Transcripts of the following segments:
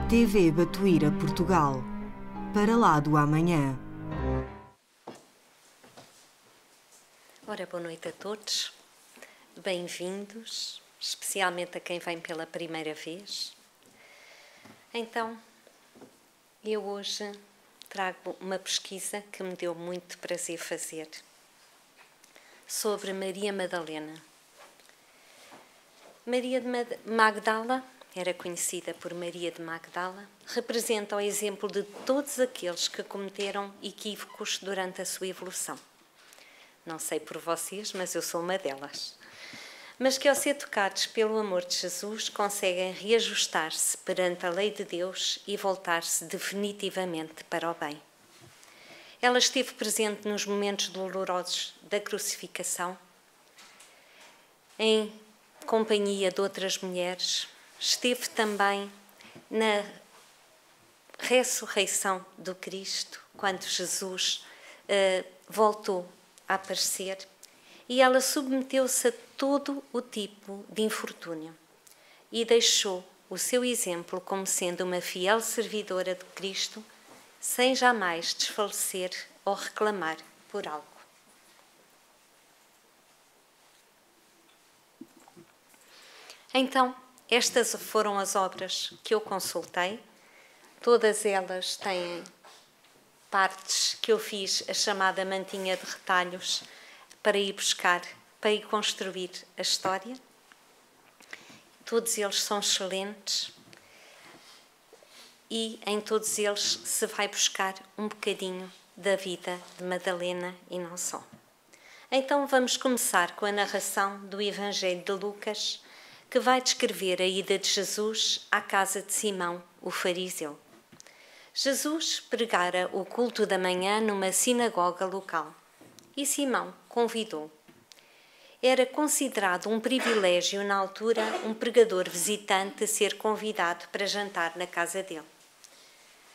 TV Batuíra Portugal. Para lá do amanhã. Ora, boa noite a todos. Bem-vindos, especialmente a quem vem pela primeira vez. Então, eu hoje trago uma pesquisa que me deu muito prazer fazer sobre Maria Madalena. Maria de Magdala, era conhecida por Maria de Magdala, representa o exemplo de todos aqueles que cometeram equívocos durante a sua evolução. Não sei por vocês, mas eu sou uma delas. Mas que ao ser tocados pelo amor de Jesus conseguem reajustar-se perante a lei de Deus e voltar-se definitivamente para o bem. Ela esteve presente nos momentos dolorosos da crucificação, em companhia de outras mulheres, esteve também na ressurreição do Cristo, quando Jesus voltou a aparecer, e ela submeteu-se a todo o tipo de infortúnio e deixou o seu exemplo como sendo uma fiel servidora de Cristo, sem jamais desfalecer ou reclamar por algo. Então, estas foram as obras que eu consultei. Todas elas têm partes que eu fiz a chamada mantinha de retalhos para ir buscar, para ir construir a história. Todos eles são excelentes e em todos eles se vai buscar um bocadinho da vida de Madalena e não só. Então vamos começar com a narração do Evangelho de Lucas, que vai descrever a ida de Jesus à casa de Simão, o fariseu. Jesus pregara o culto da manhã numa sinagoga local e Simão convidou. Era considerado um privilégio na altura um pregador visitante ser convidado para jantar na casa dele.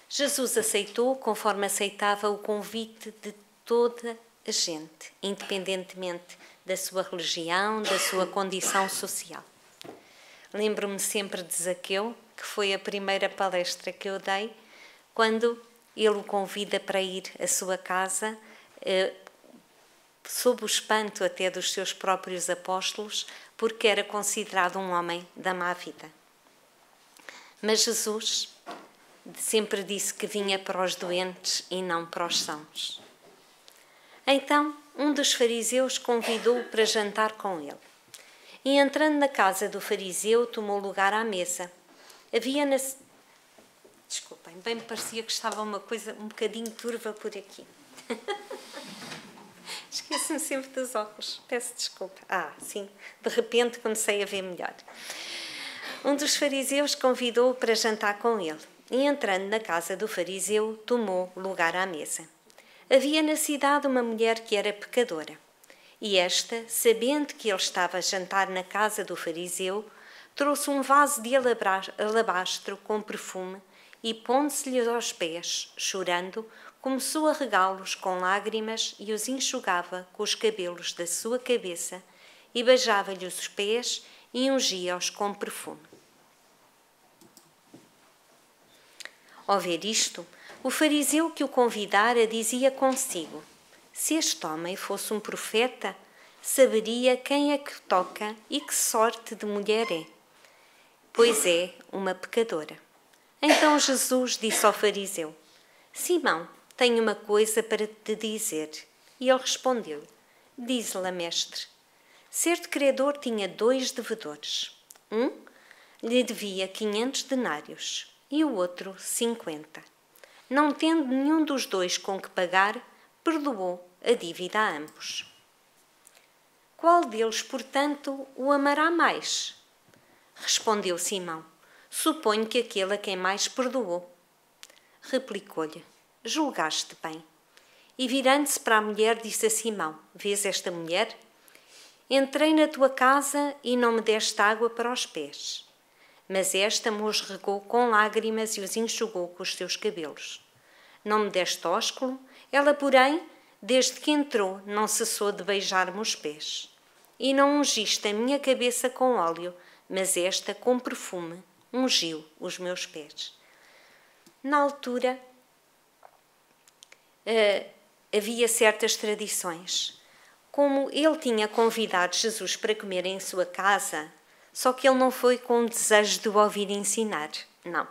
Jesus aceitou conforme aceitava o convite de toda a gente, independentemente da sua religião, da sua condição social. Lembro-me sempre de Zaqueu, que foi a primeira palestra que eu dei, quando ele o convida para ir à sua casa, sob o espanto até dos seus próprios apóstolos, porque era considerado um homem da má vida. Mas Jesus sempre disse que vinha para os doentes e não para os sãos. Então, um dos fariseus convidou-o para jantar com ele. E entrando na casa do fariseu, tomou lugar à mesa. Havia na... Desculpem, bem me parecia que estava uma coisa um bocadinho turva por aqui. Esqueço-me sempre dos óculos, peço desculpa. Sim, de repente comecei a ver melhor. Um dos fariseus convidou-o para jantar com ele. E entrando na casa do fariseu, tomou lugar à mesa. Havia na cidade uma mulher que era pecadora. E esta, sabendo que ele estava a jantar na casa do fariseu, trouxe um vaso de alabastro com perfume e, pondo-se-lhe aos pés, chorando, começou a regá-los com lágrimas e os enxugava com os cabelos da sua cabeça e beijava-lhe os pés e ungia-os com perfume. Ao ver isto, o fariseu que o convidara dizia consigo: se este homem fosse um profeta, saberia quem é que toca e que sorte de mulher é, pois é uma pecadora. Então Jesus disse ao fariseu: Simão, tenho uma coisa para te dizer. E ele respondeu: dize-la, mestre. Certo credor tinha 2 devedores. Um lhe devia 500 denários e o outro 50. Não tendo nenhum dos 2 com que pagar, perdoou a dívida a ambos. Qual deles, portanto, o amará mais? Respondeu Simão: suponho que aquele a quem mais perdoou. Replicou-lhe: julgaste bem. E virando-se para a mulher, disse a Simão: vês esta mulher? Entrei na tua casa e não me deste água para os pés, mas esta me os regou com lágrimas e os enxugou com os teus cabelos. Não me deste ósculo, ela, porém, desde que entrou, não cessou de beijar-me os pés. E não ungiste a minha cabeça com óleo, mas esta, com perfume, ungiu os meus pés. Na altura, havia certas tradições. Como ele tinha convidado Jesus para comer em sua casa, só que ele não foi com o desejo de o ouvir ensinar, não.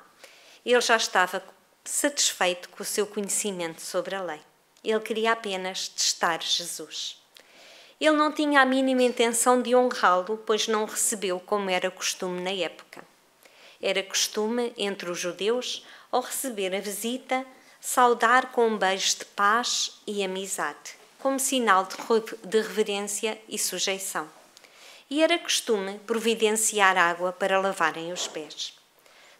Ele já estava satisfeito com o seu conhecimento sobre a lei. Ele queria apenas testar Jesus. Ele não tinha a mínima intenção de honrá-lo, pois não recebeu como era costume na época. Era costume entre os judeus, ao receber a visita, saudar com um beijo de paz e amizade, como sinal de reverência e sujeição. E era costume providenciar água para lavarem os pés.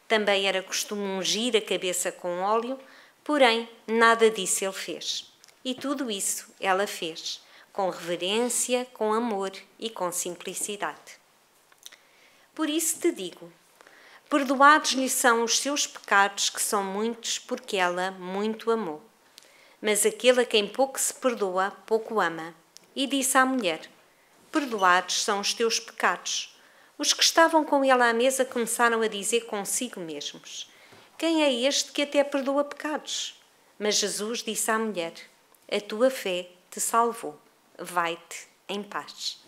Também era costume ungir a cabeça com óleo, porém nada disso ele fez. E tudo isso ela fez, com reverência, com amor e com simplicidade. Por isso te digo, perdoados lhe são os seus pecados, que são muitos, porque ela muito amou. Mas aquele a quem pouco se perdoa, pouco ama. E disse à mulher: perdoados são os teus pecados. Os que estavam com ele à mesa começaram a dizer consigo mesmos: quem é este que até perdoa pecados? Mas Jesus disse à mulher: a tua fé te salvou. Vai-te em paz.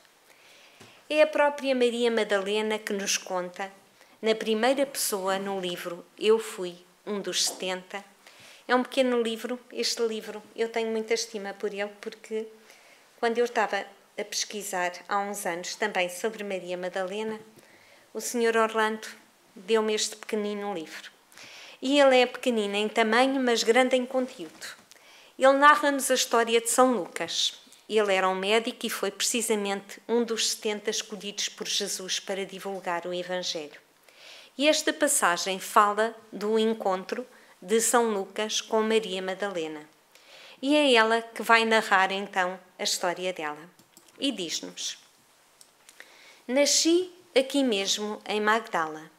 É a própria Maria Madalena que nos conta, na primeira pessoa no livro Eu Fui um dos 70. É um pequeno livro. Este livro, eu tenho muita estima por ele, porque quando eu estava a pesquisar há uns anos também sobre Maria Madalena, o Sr. Orlando deu-me este pequenino livro. E ele é pequenino em tamanho, mas grande em conteúdo. Ele narra-nos a história de São Lucas. Ele era um médico e foi precisamente um dos 70 escolhidos por Jesus para divulgar o Evangelho. E esta passagem fala do encontro de São Lucas com Maria Madalena. E é ela que vai narrar então a história dela. E diz-nos: nasci aqui mesmo em Magdala,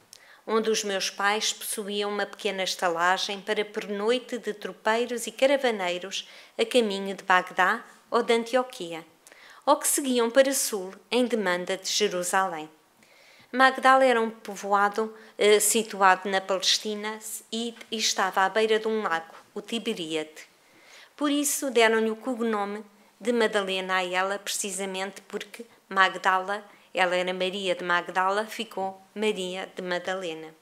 onde os meus pais possuíam uma pequena estalagem para pernoite de tropeiros e caravaneiros a caminho de Bagdá ou de Antioquia, ou que seguiam para sul em demanda de Jerusalém. Magdala era um povoado situado na Palestina e estava à beira de um lago, o Tiberíade. Por isso deram-lhe o cognome de Madalena a ela, precisamente porque Magdala, ela era Maria de Magdala, ficou Maria de Madalena.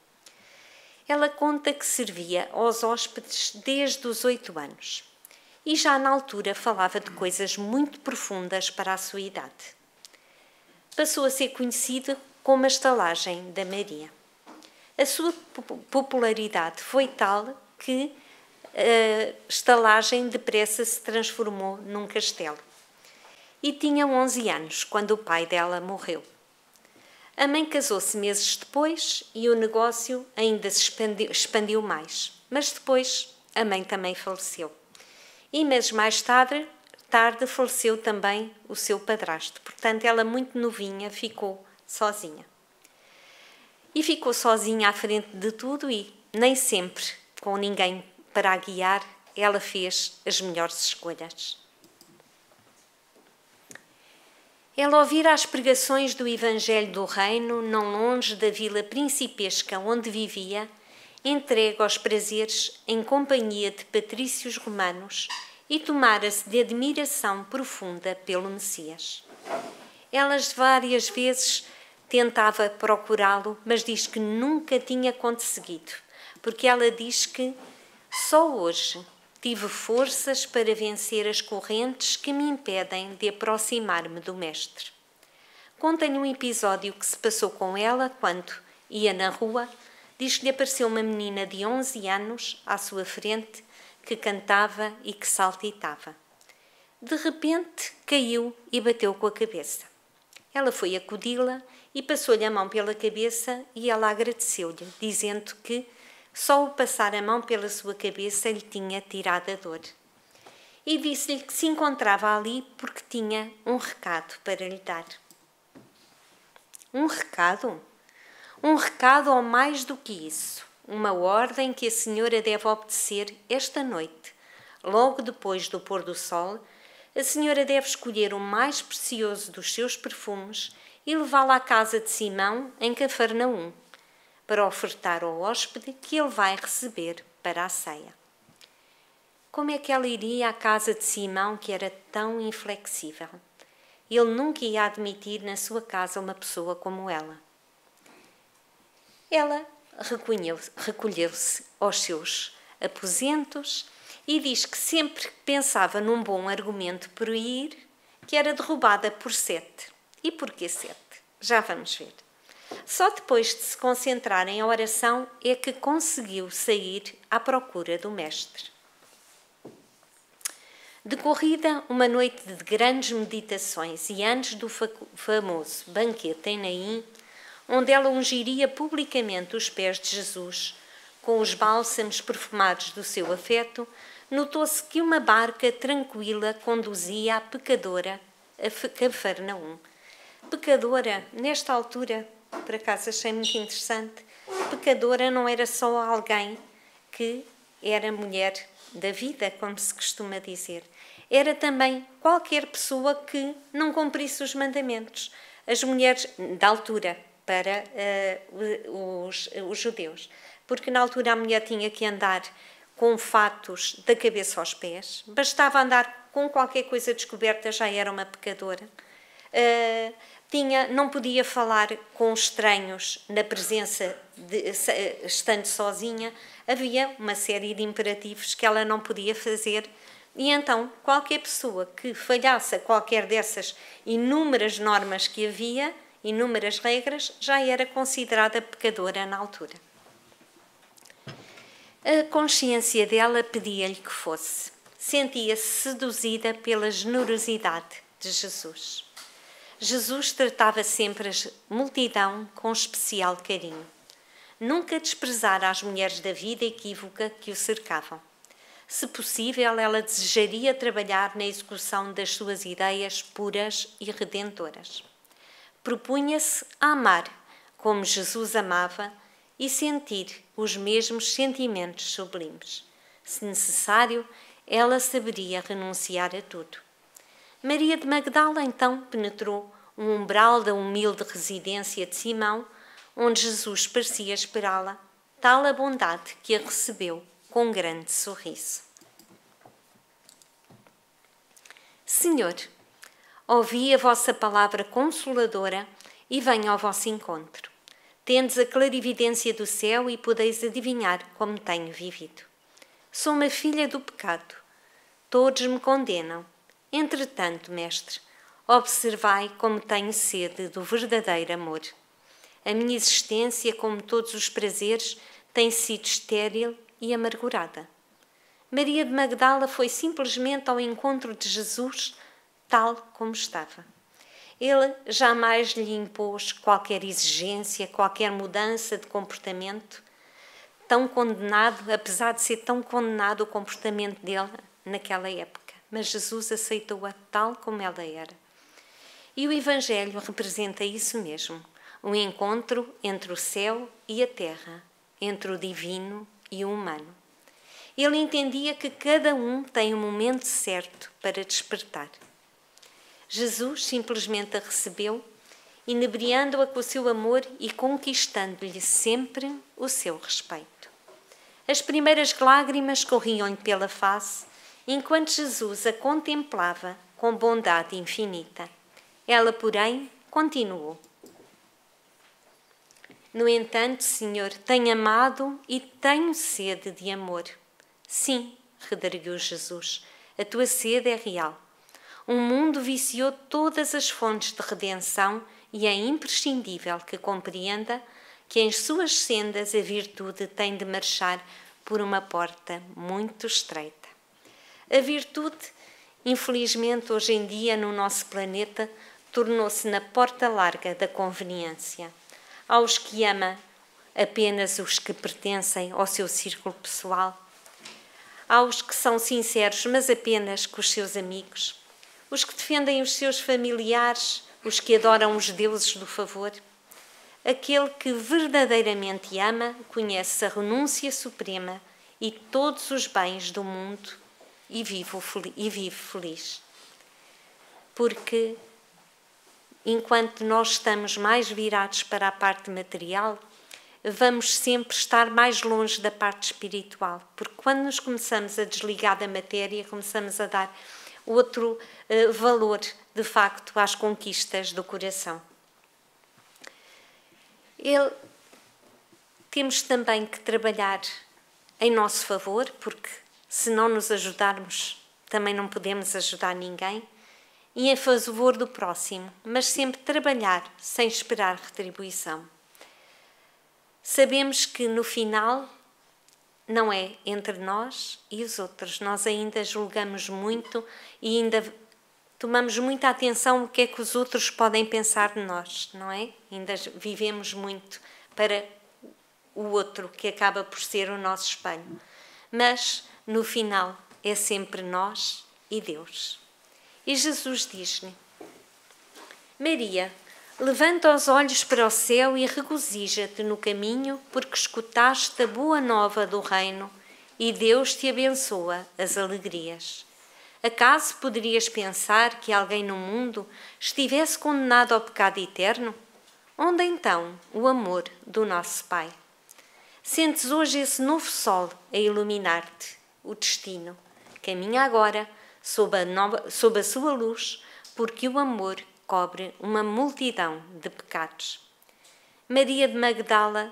Ela conta que servia aos hóspedes desde os 8 anos e já na altura falava de coisas muito profundas para a sua idade. Passou a ser conhecida como a estalagem da Maria. A sua popularidade foi tal que a estalagem depressa se transformou num castelo. E tinha 11 anos quando o pai dela morreu. A mãe casou-se meses depois e o negócio ainda se expandiu mais. Mas depois a mãe também faleceu. E meses mais tarde faleceu também o seu padrasto. Portanto, ela muito novinha ficou sozinha. E ficou sozinha à frente de tudo e nem sempre, com ninguém para a guiar, ela fez as melhores escolhas. Ela ouvira as pregações do Evangelho do Reino, não longe da vila principesca onde vivia, entregue aos prazeres em companhia de patrícios romanos, e tomara-se de admiração profunda pelo Messias. Ela várias vezes tentava procurá-lo, mas diz que nunca tinha conseguido, porque ela diz que só hoje tive forças para vencer as correntes que me impedem de aproximar-me do Mestre. Conta-lhe um episódio que se passou com ela quando ia na rua. Diz que lhe apareceu uma menina de 11 anos à sua frente que cantava e que saltitava. De repente caiu e bateu com a cabeça. Ela foi acudi-la e passou-lhe a mão pela cabeça e ela agradeceu-lhe, dizendo que só o passar a mão pela sua cabeça lhe tinha tirado a dor. E disse-lhe que se encontrava ali porque tinha um recado para lhe dar. Um recado? Um recado ou mais do que isso. Uma ordem que a senhora deve obedecer esta noite. Logo depois do pôr do sol, a senhora deve escolher o mais precioso dos seus perfumes e levá-lo à casa de Simão, em Cafarnaum. para ofertar ao hóspede que ele vai receber para a ceia. Como é que ela iria à casa de Simão, que era tão inflexível? Ele nunca ia admitir na sua casa uma pessoa como ela. Ela recolheu-se aos seus aposentos e diz que sempre que pensava num bom argumento por ir, que era derrubada por 7. E porquê 7? Já vamos ver. Só depois de se concentrar em oração é que conseguiu sair à procura do Mestre. Decorrida uma noite de grandes meditações e antes do famoso banquete em Naim, onde ela ungiria publicamente os pés de Jesus com os bálsamos perfumados do seu afeto, notou-se que uma barca tranquila conduzia a pecadora a Cafarnaum. Pecadora, nesta altura, por acaso achei muito interessante, pecadora não era só alguém que era mulher da vida, como se costuma dizer. Era também qualquer pessoa que não cumprisse os mandamentos. As mulheres da altura, para os judeus. Porque na altura a mulher tinha que andar com fatos da cabeça aos pés. Bastava andar com qualquer coisa descoberta, já era uma pecadora. Não podia falar com estranhos na presença, estando sozinha. Havia uma série de imperativos que ela não podia fazer. E então, qualquer pessoa que falhasse a qualquer dessas inúmeras normas que havia, inúmeras regras, já era considerada pecadora na altura. A consciência dela pedia-lhe que fosse. Sentia-se seduzida pela generosidade de Jesus. Jesus tratava sempre a multidão com especial carinho. Nunca desprezara as mulheres da vida equívoca que o cercavam. Se possível, ela desejaria trabalhar na execução das suas ideias puras e redentoras. Propunha-se a amar como Jesus amava e sentir os mesmos sentimentos sublimes. Se necessário, ela saberia renunciar a tudo. Maria de Magdala então penetrou um umbral da humilde residência de Simão, onde Jesus parecia esperá-la, tal a bondade que a recebeu com um grande sorriso. Senhor, ouvi a vossa palavra consoladora e venho ao vosso encontro. Tendes a clarividência do céu e podeis adivinhar como tenho vivido. Sou uma filha do pecado. Todos me condenam. Entretanto, Mestre, observai como tenho sede do verdadeiro amor. A minha existência, como todos os prazeres, tem sido estéril e amargurada. Maria de Magdala foi simplesmente ao encontro de Jesus tal como estava. Ele jamais lhe impôs qualquer exigência, qualquer mudança de comportamento, tão condenado, apesar de ser tão condenado o comportamento dele naquela época. Mas Jesus aceitou-a tal como ela era. E o Evangelho representa isso mesmo, um encontro entre o céu e a terra, entre o divino e o humano. Ele entendia que cada um tem um momento certo para despertar. Jesus simplesmente a recebeu, inebriando-a com o seu amor e conquistando-lhe sempre o seu respeito. As primeiras lágrimas corriam-lhe pela face, enquanto Jesus a contemplava com bondade infinita. Ela, porém, continuou. No entanto, Senhor, tenho amado e tenho sede de amor. Sim, redarguiu Jesus, a tua sede é real. O mundo viciou todas as fontes de redenção e é imprescindível que compreenda que em suas sendas a virtude tem de marchar por uma porta muito estreita. A virtude, infelizmente, hoje em dia no nosso planeta, tornou-se na porta larga da conveniência. Aos que ama apenas os que pertencem ao seu círculo pessoal, aos que são sinceros, mas apenas com os seus amigos, os que defendem os seus familiares, os que adoram os deuses do favor. Aquele que verdadeiramente ama conhece a renúncia suprema e todos os bens do mundo e vive feliz. Porque enquanto nós estamos mais virados para a parte material, vamos sempre estar mais longe da parte espiritual, porque quando nos começamos a desligar da matéria, começamos a dar outro valor, de facto, às conquistas do coração. Temos também que trabalhar em nosso favor, porque se não nos ajudarmos, também não podemos ajudar ninguém, e em favor do próximo, mas sempre trabalhar sem esperar retribuição. Sabemos que no final não é entre nós e os outros. Nós ainda julgamos muito e ainda tomamos muita atenção o que é que os outros podem pensar de nós, não é? Ainda vivemos muito para o outro, que acaba por ser o nosso espelho. Mas, no final, é sempre nós e Deus. E Jesus diz-lhe: Maria, levanta os olhos para o céu e regozija-te no caminho, porque escutaste a boa nova do reino e Deus te abençoa as alegrias. Acaso poderias pensar que alguém no mundo estivesse condenado ao pecado eterno? Onde então o amor do nosso Pai? Sentes hoje esse novo sol a iluminar-te, o destino. Caminha agora sob a sua luz, porque o amor cobre uma multidão de pecados. Maria de Magdala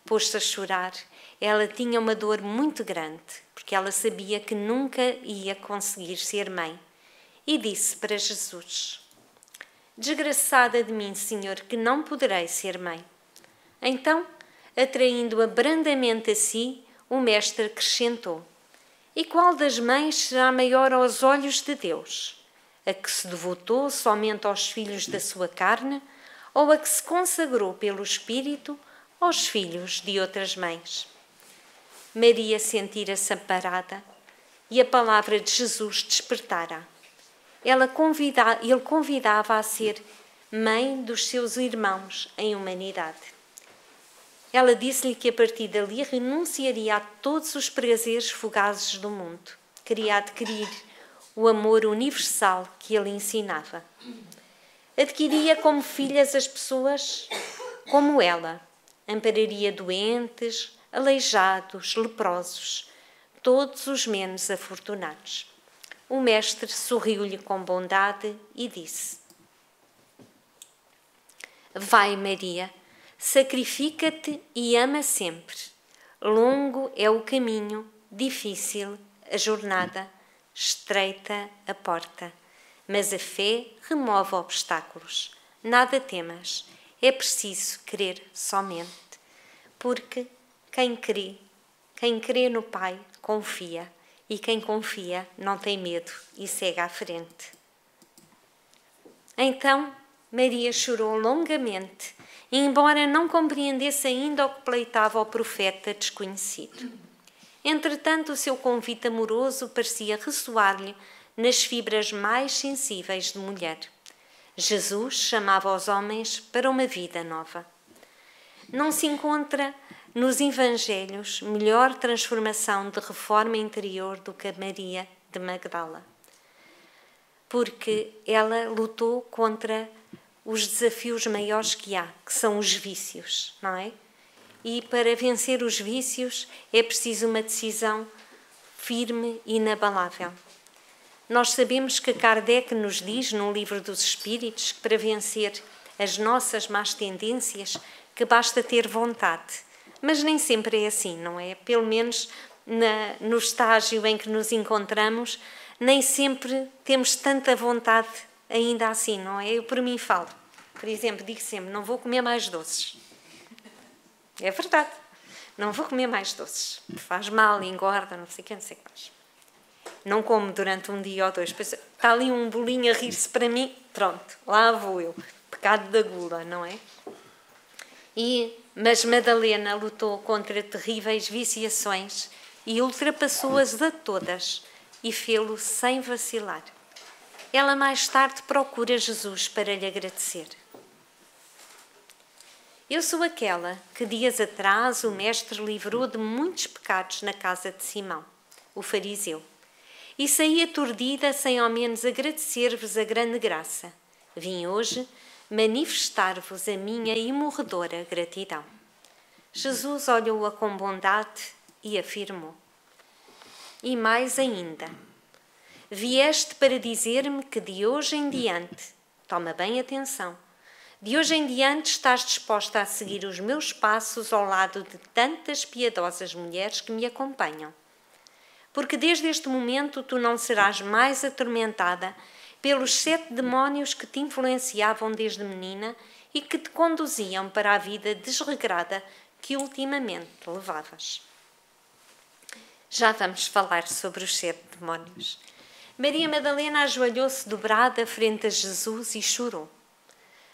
pôs-se a chorar. Ela tinha uma dor muito grande, porque ela sabia que nunca ia conseguir ser mãe. E disse para Jesus: Desgraçada de mim, Senhor, que não poderei ser mãe. Então, atraindo-a brandamente a si, o mestre acrescentou: E qual das mães será maior aos olhos de Deus? A que se devotou somente aos filhos da sua carne, ou a que se consagrou pelo Espírito aos filhos de outras mães? Maria sentira-se amparada e a palavra de Jesus despertara. Ele convidava a ser mãe dos seus irmãos em humanidade. Ela disse-lhe que a partir dali renunciaria a todos os prazeres fugazes do mundo. Queria adquirir o amor universal que ele ensinava. Adquiria como filhas as pessoas como ela. Ampararia doentes, aleijados, leprosos, todos os menos afortunados. O mestre sorriu-lhe com bondade e disse: Vai, Maria, sacrifica-te e ama sempre. Longo é o caminho, difícil a jornada, estreita a porta. Mas a fé remove obstáculos. Nada temas, é preciso crer somente. Porque quem crê no Pai, confia. E quem confia não tem medo e segue à frente. Então, Maria chorou longamente, embora não compreendesse ainda o que pleitava o profeta desconhecido. Entretanto, o seu convite amoroso parecia ressoar-lhe nas fibras mais sensíveis de mulher. Jesus chamava os homens para uma vida nova. Não se encontra nos Evangelhos melhor transformação de reforma interior do que a Maria de Magdala, porque ela lutou contra os desafios maiores que há, que são os vícios, não é? E para vencer os vícios é preciso uma decisão firme e inabalável. Nós sabemos que Kardec nos diz no Livro dos Espíritos que para vencer as nossas más tendências que basta ter vontade. Mas nem sempre é assim, não é? Pelo menos no estágio em que nos encontramos, nem sempre temos tanta vontade ainda assim, não é? Eu por mim falo. Por exemplo, digo sempre, não vou comer mais doces. É verdade. Não vou comer mais doces. Faz mal, engorda, não sei o que, não sei o que mais. Não como durante um dia ou dois. Depois, está ali um bolinho a rir-se para mim, pronto, lá vou eu. Pecado da gula, não é? Mas Madalena lutou contra terríveis viciações e ultrapassou-as a todas e fê-lo sem vacilar. Ela mais tarde procura Jesus para lhe agradecer. Eu sou aquela que dias atrás o mestre livrou de muitos pecados na casa de Simão, o fariseu, e saí aturdida sem ao menos agradecer-vos a grande graça. Vim hoje manifestar-vos a minha imorredora gratidão. Jesus olhou-a com bondade e afirmou: E mais ainda, vieste para dizer-me que de hoje em diante, toma bem atenção, de hoje em diante estás disposta a seguir os meus passos ao lado de tantas piedosas mulheres que me acompanham. Porque desde este momento tu não serás mais atormentada pelos 7 demónios que te influenciavam desde menina e que te conduziam para a vida desregrada que ultimamente levavas. Já vamos falar sobre os 7 demónios. Maria Madalena ajoelhou-se dobrada frente a Jesus e chorou.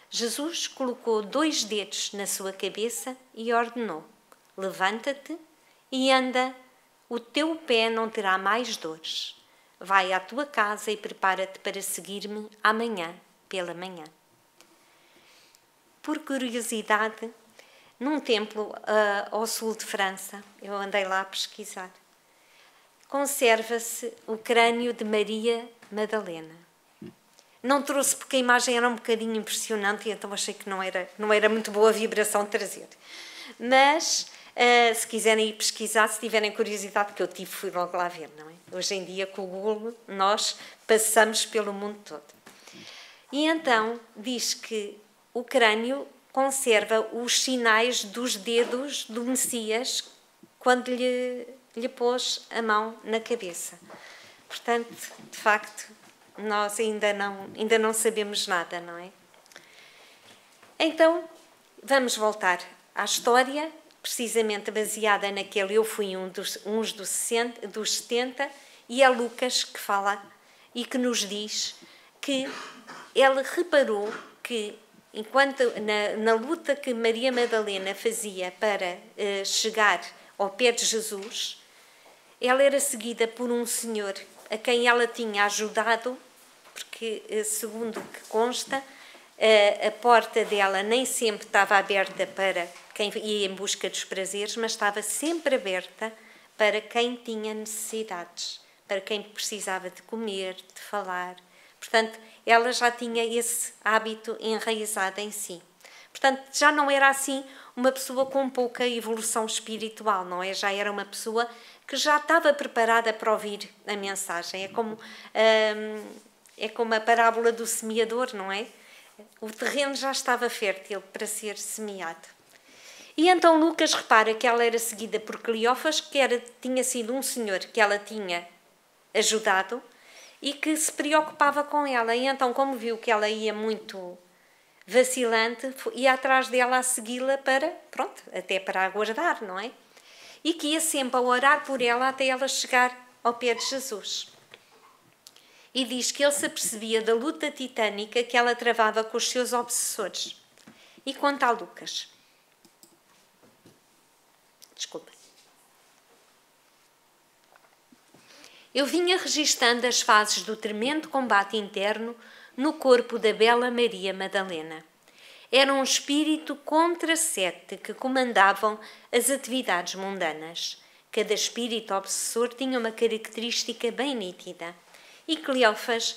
Jesus colocou 2 dedos na sua cabeça e ordenou: levanta-te e anda, o teu pé não terá mais dores. Vai à tua casa e prepara-te para seguir-me amanhã pela manhã. Por curiosidade, num templo ao sul de França, eu andei lá a pesquisar, conserva-se o crânio de Maria Madalena. Não trouxe porque a imagem era um bocadinho impressionante e então achei que não era muito boa a vibração de trazer. Mas, se quiserem ir pesquisar, se tiverem curiosidade, que eu tive, fui logo lá ver, não é? Hoje em dia, com o Google, nós passamos pelo mundo todo. E então, diz que o crânio conserva os sinais dos dedos do Messias quando lhe pôs a mão na cabeça. Portanto, de facto, nós ainda não sabemos nada, não é? Então, vamos voltar à história, precisamente baseada naquele Eu Fui uns dos 70, e é Lucas que fala e que nos diz que ele reparou que, enquanto na luta que Maria Madalena fazia para chegar ao pé de Jesus, ela era seguida por um senhor a quem ela tinha ajudado, porque, segundo o que consta, a porta dela nem sempre estava aberta para quem ia em busca dos prazeres, mas estava sempre aberta para quem tinha necessidades, para quem precisava de comer, de falar. Portanto, ela já tinha esse hábito enraizado em si. Portanto, já não era assim uma pessoa com pouca evolução espiritual, não é? Já era uma pessoa que já estava preparada para ouvir a mensagem. É como a parábola do semeador, não é? O terreno já estava fértil para ser semeado. E então Lucas repara que ela era seguida por Cleófas, que tinha sido um senhor que ela tinha ajudado e que se preocupava com ela. E então, como viu que ela ia muito vacilante, ia atrás dela a segui-la até para aguardar, não é? E que ia sempre a orar por ela até ela chegar ao pé de Jesus. E diz que ele se apercebia da luta titânica que ela travava com os seus obsessores. E conta a Lucas. Desculpa. Eu vinha registando as fases do tremendo combate interno no corpo da bela Maria Madalena. Era um espírito contra 7 que comandavam as atividades mundanas. Cada espírito obsessor tinha uma característica bem nítida. E Cleófas,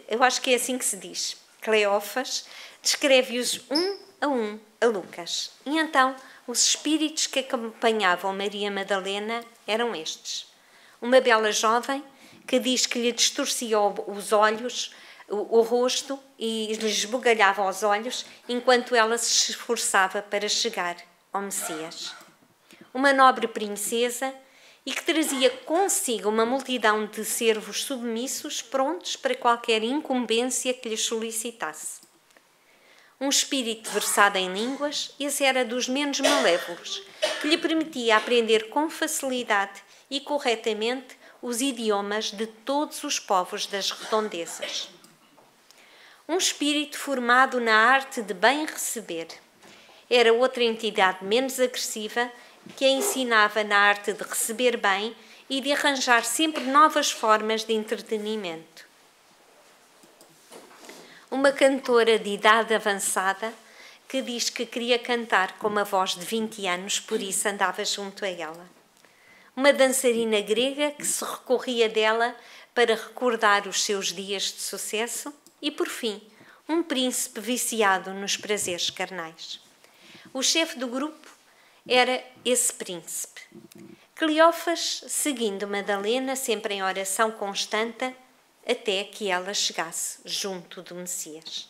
eu acho que é assim que se diz, Cleófas, descreve-os um a Lucas. E então, os espíritos que acompanhavam Maria Madalena eram estes. Uma bela jovem que diz que lhe distorcia os olhos, o rosto e lhe esbugalhava os olhos enquanto ela se esforçava para chegar ao Messias. Uma nobre princesa e que trazia consigo uma multidão de servos submissos prontos para qualquer incumbência que lhes solicitasse. Um espírito versado em línguas, esse era dos menos malévolos, que lhe permitia aprender com facilidade e corretamente os idiomas de todos os povos das redondezas. Um espírito formado na arte de bem receber. Era outra entidade menos agressiva que a ensinava na arte de receber bem e de arranjar sempre novas formas de entretenimento. Uma cantora de idade avançada que diz que queria cantar com uma voz de 20 anos, por isso andava junto a ela. Uma dançarina grega que se recorria dela para recordar os seus dias de sucesso e, por fim, um príncipe viciado nos prazeres carnais. O chefe do grupo era esse príncipe. Cleófas, seguindo Madalena, sempre em oração constante, até que ela chegasse junto do Messias.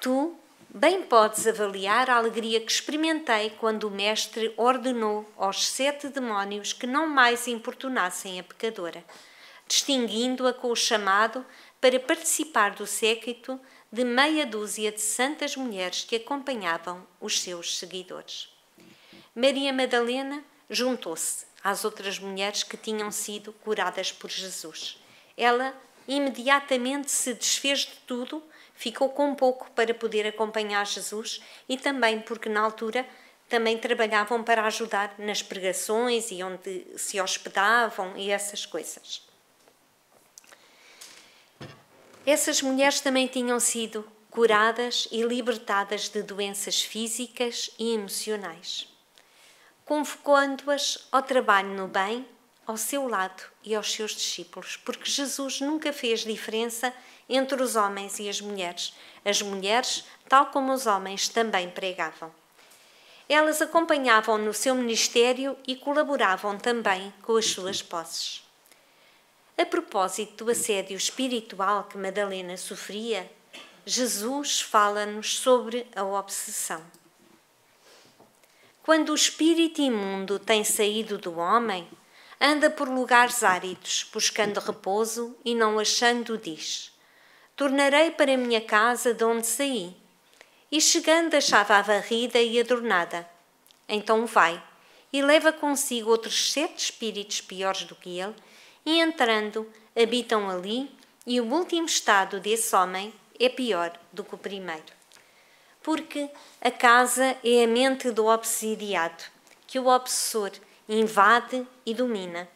Tu bem podes avaliar a alegria que experimentei quando o Mestre ordenou aos 7 demónios que não mais importunassem a pecadora, distinguindo-a com o chamado para participar do séquito de meia dúzia de santas mulheres que acompanhavam os seus seguidores. Maria Madalena juntou-se às outras mulheres que tinham sido curadas por Jesus. Ela imediatamente se desfez de tudo, ficou com pouco para poder acompanhar Jesus e também porque na altura também trabalhavam para ajudar nas pregações e onde se hospedavam e essas coisas. Essas mulheres também tinham sido curadas e libertadas de doenças físicas e emocionais, convocando-as ao trabalho no bem, ao seu lado e aos seus discípulos, porque Jesus nunca fez diferença entre os homens e as mulheres. As mulheres, tal como os homens, também pregavam. Elas acompanhavam no seu ministério e colaboravam também com as suas posses. A propósito do assédio espiritual que Madalena sofria, Jesus fala-nos sobre a obsessão. Quando o espírito imundo tem saído do homem, anda por lugares áridos, buscando repouso e não achando, diz: tornarei para a minha casa de onde saí. E chegando achava-a varrida e adornada. Então vai e leva consigo outros 7 espíritos piores do que ele, e entrando, habitam ali, e o último estado desse homem é pior do que o primeiro. Porque a casa é a mente do obsidiado, que o obsessor invade e domina.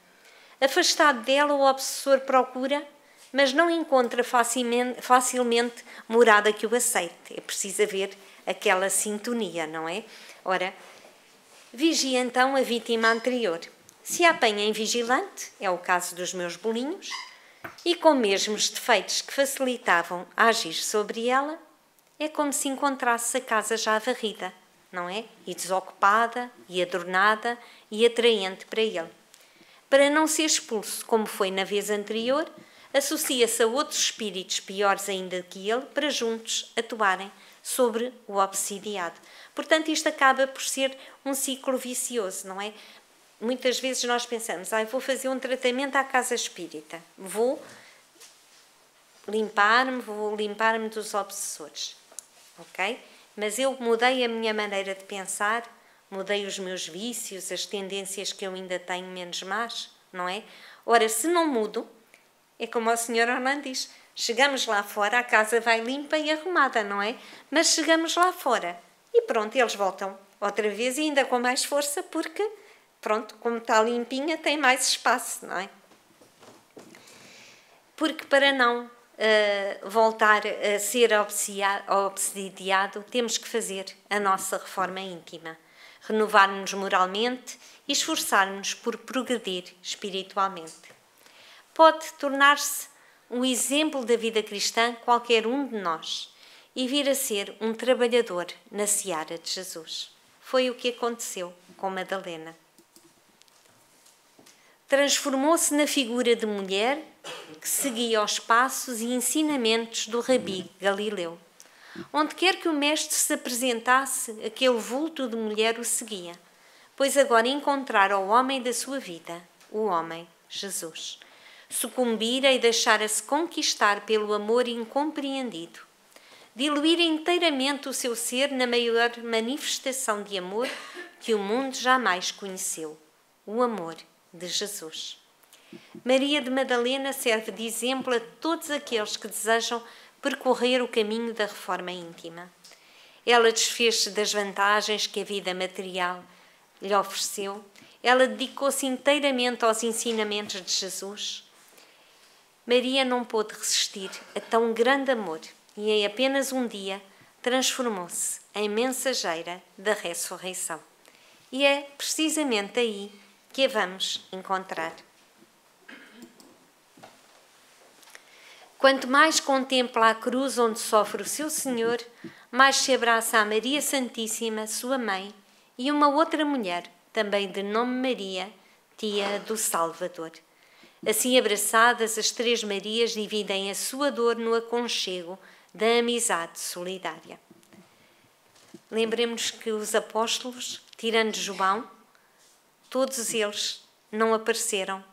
Afastado dela, o obsessor procura, mas não encontra facilmente morada que o aceite. É preciso haver aquela sintonia, não é? Ora, vigia então a vítima anterior. Se a apanha em vigilante, é o caso dos meus bolinhos, e com mesmos defeitos que facilitavam agir sobre ela, é como se encontrasse a casa já varrida, não é? E desocupada, e adornada, e atraente para ele. Para não ser expulso, como foi na vez anterior, associa-se a outros espíritos piores ainda que ele, para juntos atuarem sobre o obsidiado. Portanto, isto acaba por ser um ciclo vicioso, não é? Muitas vezes nós pensamos, vou fazer um tratamento à casa espírita, vou limpar-me dos obsessores, ok? Mas eu mudei a minha maneira de pensar, mudei os meus vícios, as tendências que eu ainda tenho menos más, não é? Ora, se não mudo, é como o Sr. Orlando diz, chegamos lá fora, a casa vai limpa e arrumada, não é? Mas chegamos lá fora e pronto, eles voltam outra vez e ainda com mais força porque, pronto, como está limpinha, tem mais espaço, não é? Porque para não voltar a ser obsidiado, temos que fazer a nossa reforma íntima, renovar-nos moralmente e esforçar-nos por progredir espiritualmente. Pode tornar-se um exemplo da vida cristã qualquer um de nós e vir a ser um trabalhador na seara de Jesus. Foi o que aconteceu com Madalena. Transformou-se na figura de mulher que seguia os passos e ensinamentos do Rabi Galileu. Onde quer que o mestre se apresentasse, aquele vulto de mulher o seguia, pois agora encontrara o homem da sua vida, o homem Jesus. Sucumbira e deixara-se conquistar pelo amor incompreendido. Diluíra inteiramente o seu ser na maior manifestação de amor que o mundo jamais conheceu, o amor de Jesus. Maria de Madalena serve de exemplo a todos aqueles que desejam percorrer o caminho da reforma íntima. Ela desfez-se das vantagens que a vida material lhe ofereceu. Ela dedicou-se inteiramente aos ensinamentos de Jesus. Maria não pôde resistir a tão grande amor e em apenas um dia transformou-se em mensageira da ressurreição. E é precisamente aí que a vamos encontrar. Quanto mais contempla a cruz onde sofre o seu Senhor, mais se abraça a Maria Santíssima, sua mãe, e uma outra mulher, também de nome Maria, tia do Salvador. Assim abraçadas, as três Marias dividem a sua dor no aconchego da amizade solidária. Lembremos que os apóstolos, tirando João, todos eles não apareceram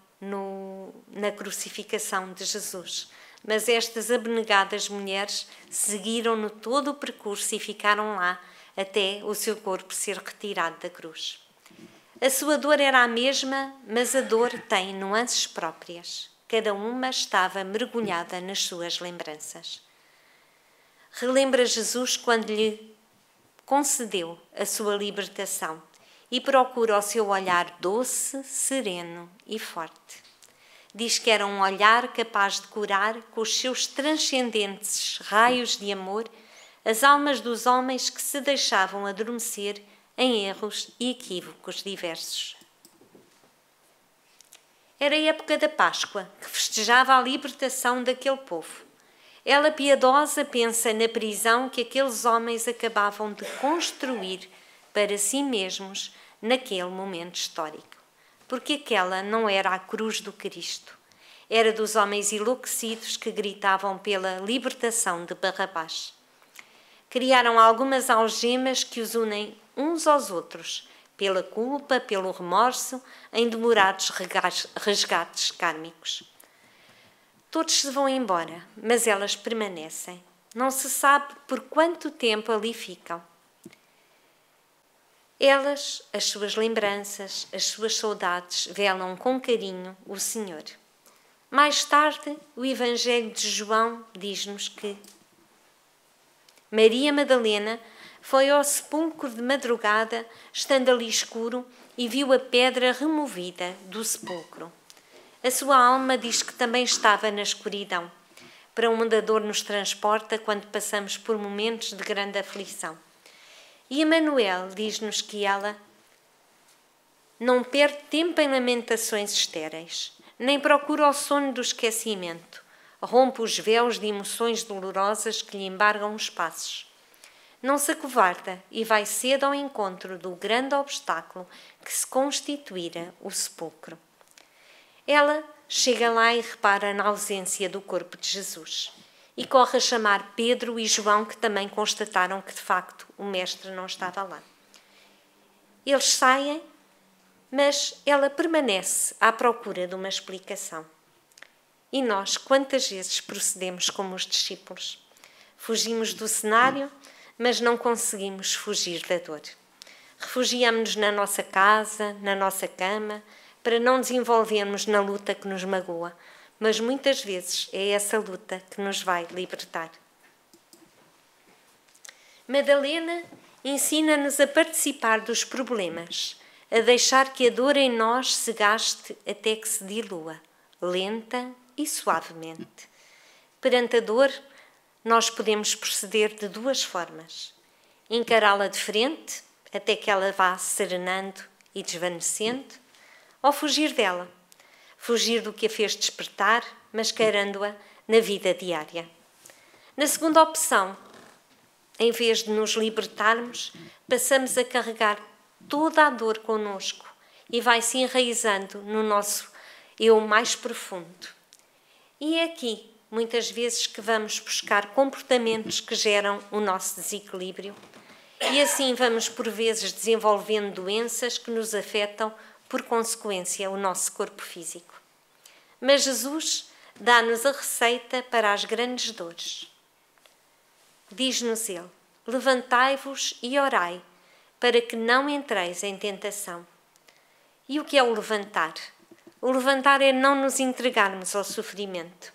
na crucificação de Jesus, mas estas abnegadas mulheres seguiram-no todo o percurso e ficaram lá até o seu corpo ser retirado da cruz. A sua dor era a mesma, mas a dor tem nuances próprias. Cada uma estava mergulhada nas suas lembranças. Relembra Jesus quando lhe concedeu a sua libertação e procura o seu olhar doce, sereno e forte. Diz que era um olhar capaz de curar com os seus transcendentes raios de amor as almas dos homens que se deixavam adormecer em erros e equívocos diversos. Era a época da Páscoa, que festejava a libertação daquele povo. Ela, piedosa, pensa na prisão que aqueles homens acabavam de construir para si mesmos naquele momento histórico. Porque aquela não era a cruz do Cristo. Era dos homens enlouquecidos que gritavam pela libertação de Barrabás. Criaram algumas algemas que os unem uns aos outros, pela culpa, pelo remorso, em demorados resgates kármicos. Todos se vão embora, mas elas permanecem. Não se sabe por quanto tempo ali ficam. Elas, as suas lembranças, as suas saudades, velam com carinho o Senhor. Mais tarde, o Evangelho de João diz-nos que Maria Madalena foi ao sepulcro de madrugada, estando ali escuro, e viu a pedra removida do sepulcro. A sua alma diz que também estava na escuridão, para onde a dor nos transporta quando passamos por momentos de grande aflição. E Emanuel diz-nos que ela não perde tempo em lamentações estéreis, nem procura o sono do esquecimento, rompe os véus de emoções dolorosas que lhe embargam os passos. Não se acovarda e vai cedo ao encontro do grande obstáculo que se constituíra o sepulcro. Ela chega lá e repara na ausência do corpo de Jesus e corre a chamar Pedro e João, que também constataram que de facto o mestre não estava lá. Eles saem, mas ela permanece à procura de uma explicação. E nós, quantas vezes procedemos como os discípulos? Fugimos do cenário, mas não conseguimos fugir da dor. Refugiamos-nos na nossa casa, na nossa cama, para não desenvolvermos na luta que nos magoa, mas muitas vezes é essa luta que nos vai libertar. Madalena ensina-nos a participar dos problemas, a deixar que a dor em nós se gaste até que se dilua, lenta e suavemente. Perante a dor, nós podemos proceder de duas formas. Encará-la de frente, até que ela vá serenando e desvanecendo, ou fugir dela, fugir do que a fez despertar, mascarando-a na vida diária. Na segunda opção, em vez de nos libertarmos, passamos a carregar toda a dor connosco e vai-se enraizando no nosso eu mais profundo. E é aqui, muitas vezes, que vamos buscar comportamentos que geram o nosso desequilíbrio e assim vamos, por vezes, desenvolvendo doenças que nos afetam, por consequência, o nosso corpo físico. Mas Jesus dá-nos a receita para as grandes dores. Diz-nos Ele: levantai-vos e orai, para que não entreis em tentação. E o que é o levantar? O levantar é não nos entregarmos ao sofrimento.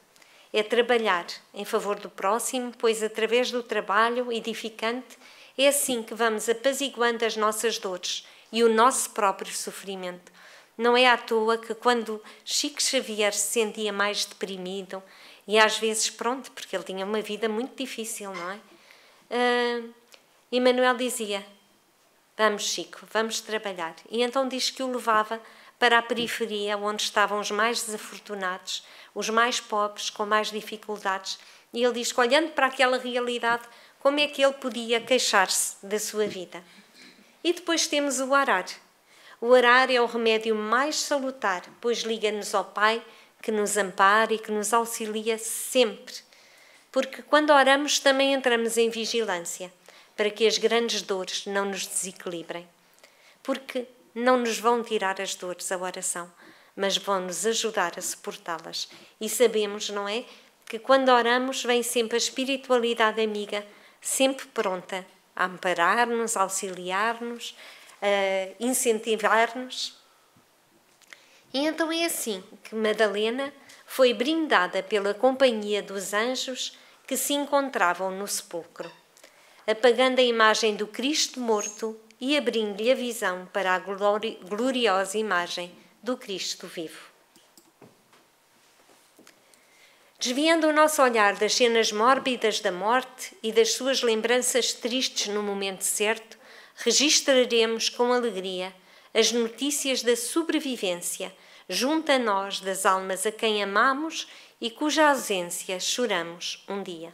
É trabalhar em favor do próximo, pois através do trabalho edificante é assim que vamos apaziguando as nossas dores e o nosso próprio sofrimento. Não é à toa que quando Chico Xavier se sentia mais deprimido, e às vezes, pronto, porque ele tinha uma vida muito difícil, não é? Emanuel dizia: vamos, Chico, vamos trabalhar. E então diz que o levava para a periferia, onde estavam os mais desafortunados, os mais pobres, com mais dificuldades. E ele diz que, olhando para aquela realidade, como é que ele podia queixar-se da sua vida? E depois temos o orar. O orar é o remédio mais salutar, pois liga-nos ao Pai, que nos ampara e que nos auxilia sempre. Porque quando oramos também entramos em vigilância, para que as grandes dores não nos desequilibrem. Porque não nos vão tirar as dores a oração, mas vão nos ajudar a suportá-las. E sabemos, não é, que quando oramos vem sempre a espiritualidade amiga, sempre pronta a amparar-nos, a auxiliar-nos, a incentivar-nos. E então é assim que Madalena foi brindada pela companhia dos anjos que se encontravam no sepulcro, apagando a imagem do Cristo morto e abrindo-lhe a visão para a gloriosa imagem do Cristo vivo. Desviando o nosso olhar das cenas mórbidas da morte e das suas lembranças tristes no momento certo, registraremos com alegria as notícias da sobrevivência junto a nós das almas a quem amamos e cuja ausência choramos um dia.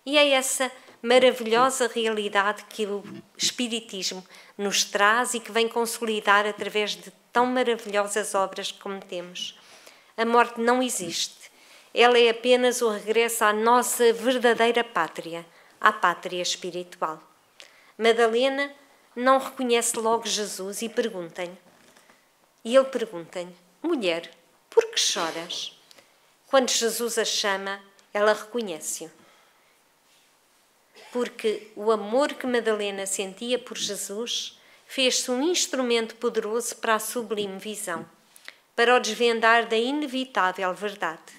E é essa maravilhosa realidade que o Espiritismo nos traz e que vem consolidar através de tão maravilhosas obras como temos. A morte não existe. Ela é apenas o regresso à nossa verdadeira pátria, à pátria espiritual. Madalena não reconhece logo Jesus e pergunta-lhe. E ele pergunta-lhe, mulher, por que choras? Quando Jesus a chama, ela reconhece-o. Porque o amor que Madalena sentia por Jesus fez-se um instrumento poderoso para a sublime visão, para o desvendar da inevitável verdade.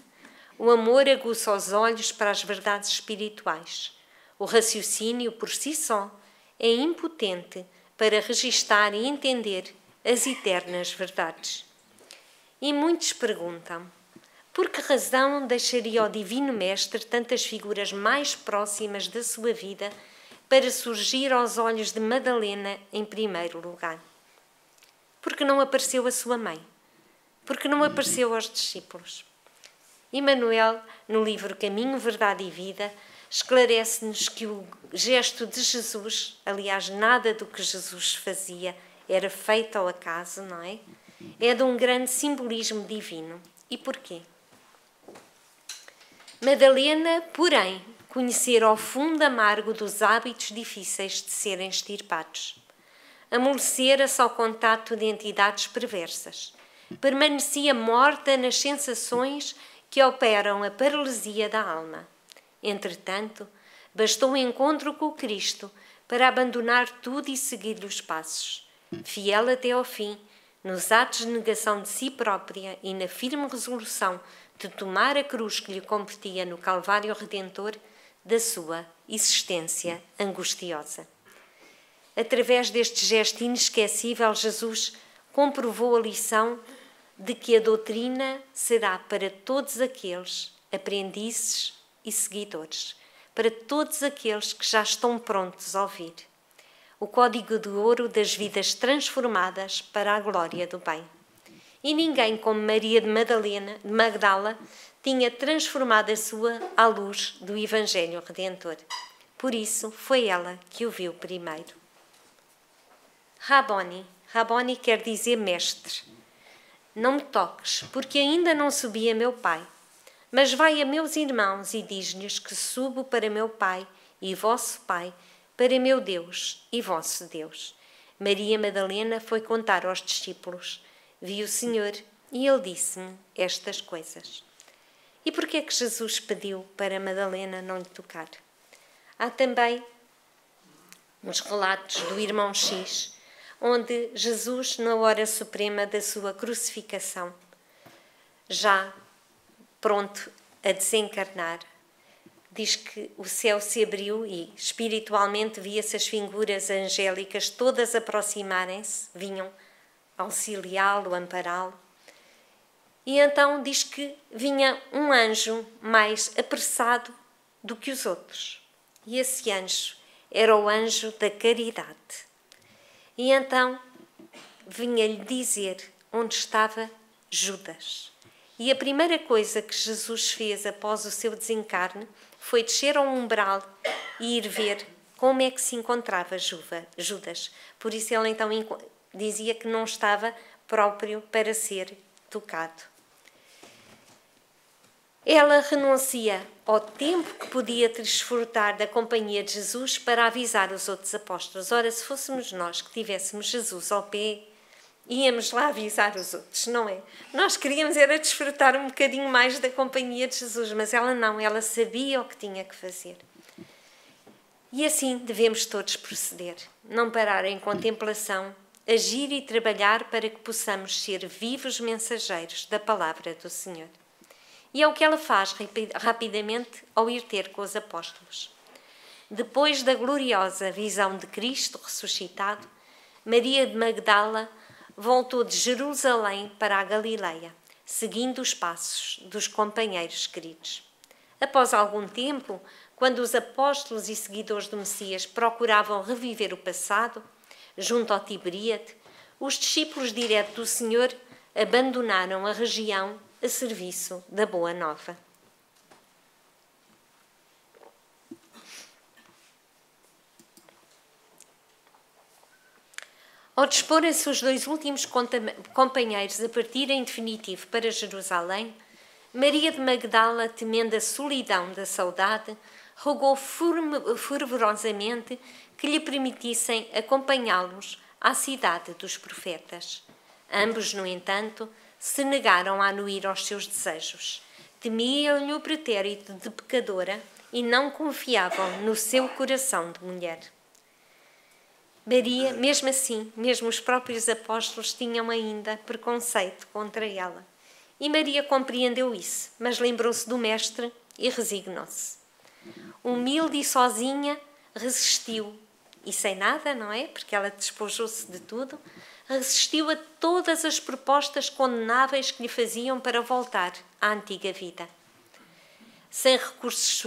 O amor aguça os olhos para as verdades espirituais. O raciocínio, por si só, é impotente para registar e entender as eternas verdades. E muitos perguntam, por que razão deixaria o Divino Mestre tantas figuras mais próximas da sua vida para surgir aos olhos de Madalena em primeiro lugar? Porque não apareceu a sua mãe? Porque não apareceu aos discípulos? Emmanuel, no livro Caminho, Verdade e Vida, esclarece-nos que o gesto de Jesus, aliás, nada do que Jesus fazia era feito ao acaso, não é? É de um grande simbolismo divino. E porquê? Madalena, porém, conhecera o fundo amargo dos hábitos difíceis de serem extirpados. Amolecera-se ao contato de entidades perversas. Permanecia morta nas sensações que operam a paralisia da alma. Entretanto, bastou o encontro com o Cristo para abandonar tudo e seguir-lhe os passos. Fiel até ao fim, nos atos de negação de si própria e na firme resolução de tomar a cruz que lhe competia no Calvário Redentor da sua existência angustiosa. Através deste gesto inesquecível, Jesus comprovou a lição de que a doutrina será para todos aqueles aprendizes e seguidores, para todos aqueles que já estão prontos a ouvir. O código de ouro das vidas transformadas para a glória do bem. E ninguém como Maria de Magdala tinha transformado a sua à luz do Evangelho Redentor. Por isso foi ela que o viu primeiro. Rabboni. Rabboni quer dizer mestre. Não me toques, porque ainda não subi a meu Pai. Mas vai a meus irmãos e diz-lhes que subo para meu Pai e vosso Pai, para meu Deus e vosso Deus. Maria Madalena foi contar aos discípulos. Vi o Senhor e ele disse-me estas coisas. E por que é que Jesus pediu para Madalena não lhe tocar? Há também uns relatos do irmão X, onde Jesus, na hora suprema da sua crucificação, já pronto a desencarnar, diz que o céu se abriu e espiritualmente via-se as figuras angélicas todas aproximarem-se, vinham auxiliá-lo, ampará-lo. E então diz que vinha um anjo mais apressado do que os outros. E esse anjo era o anjo da caridade. E então vinha-lhe dizer onde estava Judas. E a primeira coisa que Jesus fez após o seu desencarne, foi descer ao umbral e ir ver como é que se encontrava Judas. Por isso ele então dizia que não estava próprio para ser tocado. Ela renuncia ao tempo que podia desfrutar da companhia de Jesus para avisar os outros apóstolos. Ora, se fôssemos nós que tivéssemos Jesus ao pé, íamos lá avisar os outros, não é? Nós queríamos era desfrutar um bocadinho mais da companhia de Jesus, mas ela não, ela sabia o que tinha que fazer. E assim devemos todos proceder, não parar em contemplação, agir e trabalhar para que possamos ser vivos mensageiros da palavra do Senhor. E é o que ela faz rapidamente ao ir ter com os apóstolos. Depois da gloriosa visão de Cristo ressuscitado, Maria de Magdala voltou de Jerusalém para a Galileia, seguindo os passos dos companheiros queridos. Após algum tempo, quando os apóstolos e seguidores do Messias procuravam reviver o passado, junto ao Tiberíade, os discípulos diretos do Senhor abandonaram a região a serviço da Boa Nova. Ao disporem-se os dois últimos companheiros a partirem em definitivo para Jerusalém, Maria de Magdala, temendo a solidão da saudade, rogou fervorosamente que lhe permitissem acompanhá-los à cidade dos profetas. Ambos, no entanto, se negaram a anuir aos seus desejos. Temiam-lhe o pretérito de pecadora e não confiavam no seu coração de mulher. Maria, mesmo assim, mesmo os próprios apóstolos tinham ainda preconceito contra ela. E Maria compreendeu isso, mas lembrou-se do Mestre e resignou-se. Humilde e sozinha, resistiu. E sem nada, não é? Porque ela despojou-se de tudo. Resistiu a todas as propostas condenáveis que lhe faziam para voltar à antiga vida. Sem recursos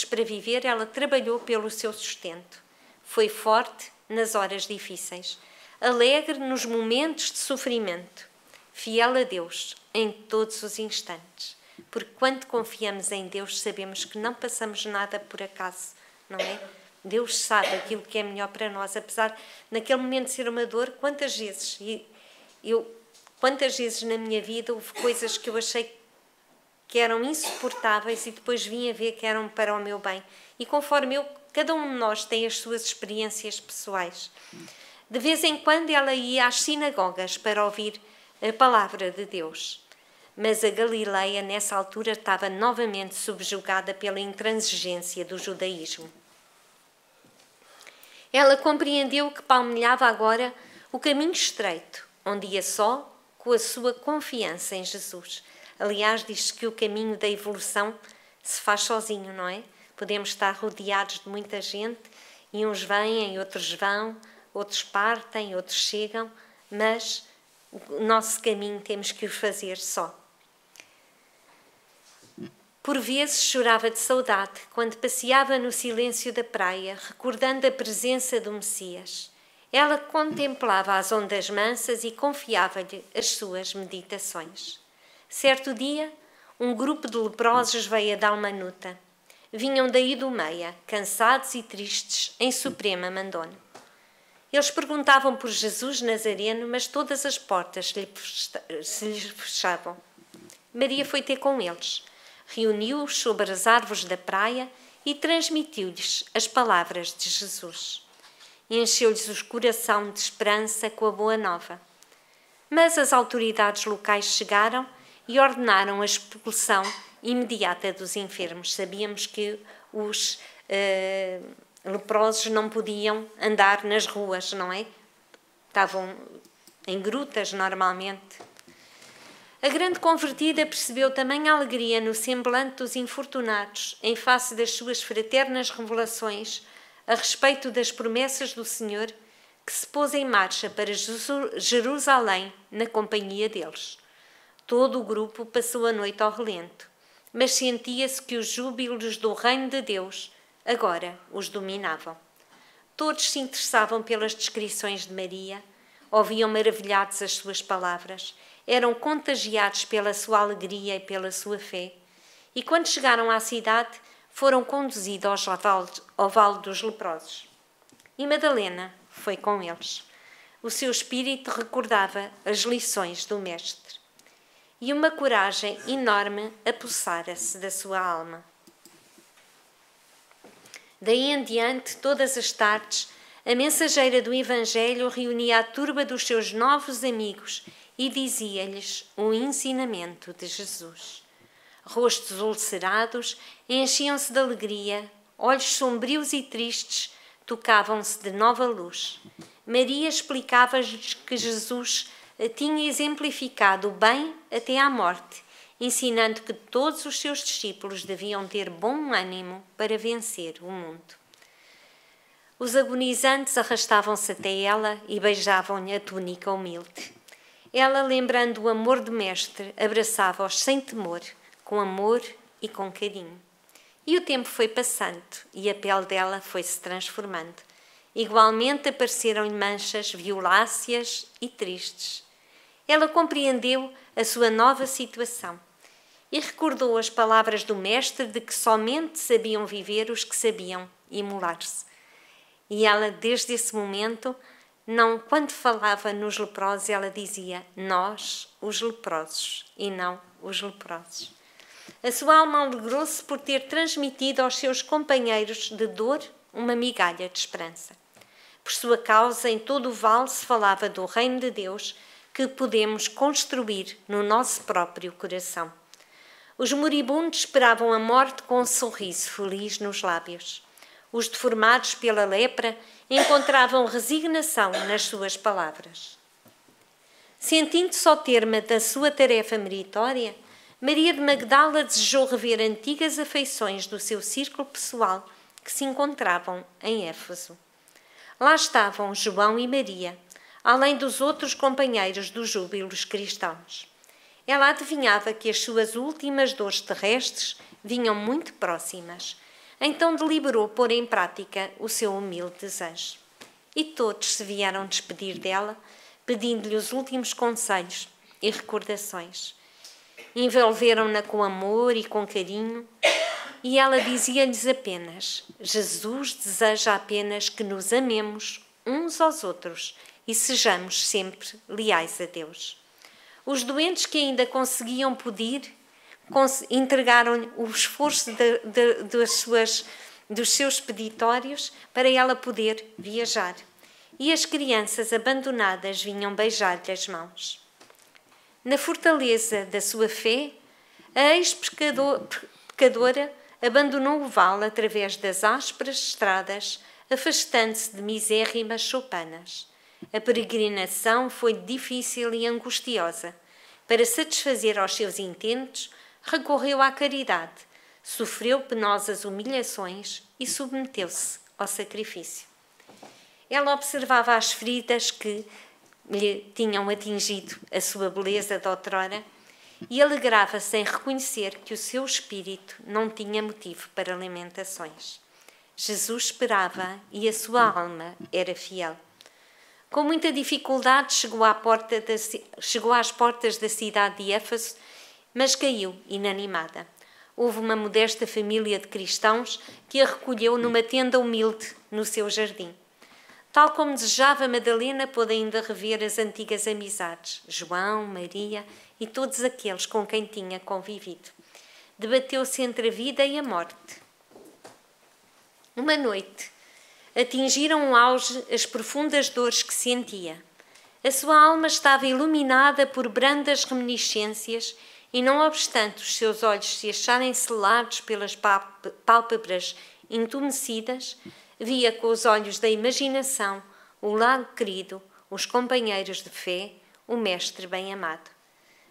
para viver, ela trabalhou pelo seu sustento. Foi forte nas horas difíceis, alegre nos momentos de sofrimento, fiel a Deus em todos os instantes. Porque quando confiamos em Deus, sabemos que não passamos nada por acaso, não é? Deus sabe aquilo que é melhor para nós, apesar de naquele momento ser uma dor. Quantas vezes na minha vida houve coisas que eu achei que eram insuportáveis e depois vim a ver que eram para o meu bem. E conforme cada um de nós tem as suas experiências pessoais. De vez em quando ela ia às sinagogas para ouvir a palavra de Deus. Mas a Galileia, nessa altura, estava novamente subjugada pela intransigência do judaísmo. Ela compreendeu que palmilhava agora o caminho estreito, onde ia só com a sua confiança em Jesus. Aliás, diz-se que o caminho da evolução se faz sozinho, não é? Podemos estar rodeados de muita gente e uns vêm, outros vão, outros partem, outros chegam, mas o nosso caminho temos que o fazer só. Por vezes chorava de saudade quando passeava no silêncio da praia, recordando a presença do Messias. Ela contemplava as ondas mansas e confiava-lhe as suas meditações. Certo dia, um grupo de leprosos veio a Dalmanuta. Vinham da Idumeia, cansados e tristes, em suprema mandona. Eles perguntavam por Jesus Nazareno, mas todas as portas se lhes fechavam. Maria foi ter com eles, reuniu-os sobre as árvores da praia e transmitiu-lhes as palavras de Jesus. Encheu-lhes o coração de esperança com a boa nova. Mas as autoridades locais chegaram e ordenaram a expulsão imediata dos enfermos. Sabíamos que os leprosos não podiam andar nas ruas, não é? Estavam em grutas normalmente. A grande convertida percebeu também a alegria no semblante dos infortunados em face das suas fraternas revelações a respeito das promessas do Senhor, que se pôs em marcha para Jerusalém na companhia deles. Todo o grupo passou a noite ao relento, mas sentia-se que os júbilos do reino de Deus agora os dominavam. Todos se interessavam pelas descrições de Maria, ouviam maravilhados as suas palavras, eram contagiados pela sua alegria e pela sua fé, E quando chegaram à cidade, foram conduzidos ao vale dos leprosos. E Madalena foi com eles. O seu espírito recordava as lições do Mestre. E uma coragem enorme apossara-se da sua alma. Daí em diante, todas as tardes, a mensageira do Evangelho reunia a turba dos seus novos amigos e dizia-lhes o ensinamento de Jesus. Rostos ulcerados enchiam-se de alegria, olhos sombrios e tristes tocavam-se de nova luz. Maria explicava-lhes que Jesus tinha exemplificado o bem até à morte, ensinando que todos os seus discípulos deviam ter bom ânimo para vencer o mundo. Os agonizantes arrastavam-se até ela e beijavam-lhe a túnica humilde. Ela, lembrando o amor do Mestre, abraçava-os sem temor, com amor e com carinho. E o tempo foi passando e a pele dela foi-se transformando. Igualmente apareceram-lhe manchas violáceas e tristes. Ela compreendeu a sua nova situação e recordou as palavras do Mestre de que somente sabiam viver os que sabiam imolar-se. E ela, desde esse momento, quando falava nos leprosos, ela dizia nós, os leprosos, e não os leprosos. A sua alma alegrou-se por ter transmitido aos seus companheiros de dor uma migalha de esperança. Por sua causa, em todo o vale se falava do reino de Deus que podemos construir no nosso próprio coração. Os moribundos esperavam a morte com um sorriso feliz nos lábios. Os deformados pela lepra encontravam resignação nas suas palavras. Sentindo-se ao termo da sua tarefa meritória, Maria de Magdala desejou rever antigas afeições do seu círculo pessoal que se encontravam em Éfeso. Lá estavam João e Maria, além dos outros companheiros dos júbilos cristãos. Ela adivinhava que as suas últimas dores terrestres vinham muito próximas. Então deliberou pôr em prática o seu humilde desejo. E todos se vieram despedir dela, pedindo-lhe os últimos conselhos e recordações. Envolveram-na com amor e com carinho, e ela dizia-lhes apenas: Jesus deseja apenas que nos amemos uns aos outros e sejamos sempre leais a Deus. Os doentes que ainda conseguiam pedir entregaram-lhe o esforço dos seus peditórios para ela poder viajar. E as crianças abandonadas vinham beijar-lhe as mãos. Na fortaleza da sua fé, a ex-pecadora abandonou o vale através das ásperas estradas, afastando-se de misérrimas choupanas. A peregrinação foi difícil e angustiosa. Para satisfazer aos seus intentos, recorreu à caridade, sofreu penosas humilhações e submeteu-se ao sacrifício. Ela observava as feridas que lhe tinham atingido a sua beleza de outrora e alegrava-se em reconhecer que o seu espírito não tinha motivo para lamentações. Jesus esperava e a sua alma era fiel. Com muita dificuldade chegou às portas da cidade de Éfeso, mas caiu inanimada. Houve uma modesta família de cristãos que a recolheu numa tenda humilde no seu jardim. Tal como desejava, Madalena pôde ainda rever as antigas amizades, João, Maria e todos aqueles com quem tinha convivido. Debateu-se entre a vida e a morte. Uma noite, atingiram o auge as profundas dores que sentia. A sua alma estava iluminada por brandas reminiscências e, não obstante os seus olhos se acharem selados pelas pálpebras entumecidas, via com os olhos da imaginação o lar querido, os companheiros de fé, o Mestre bem-amado.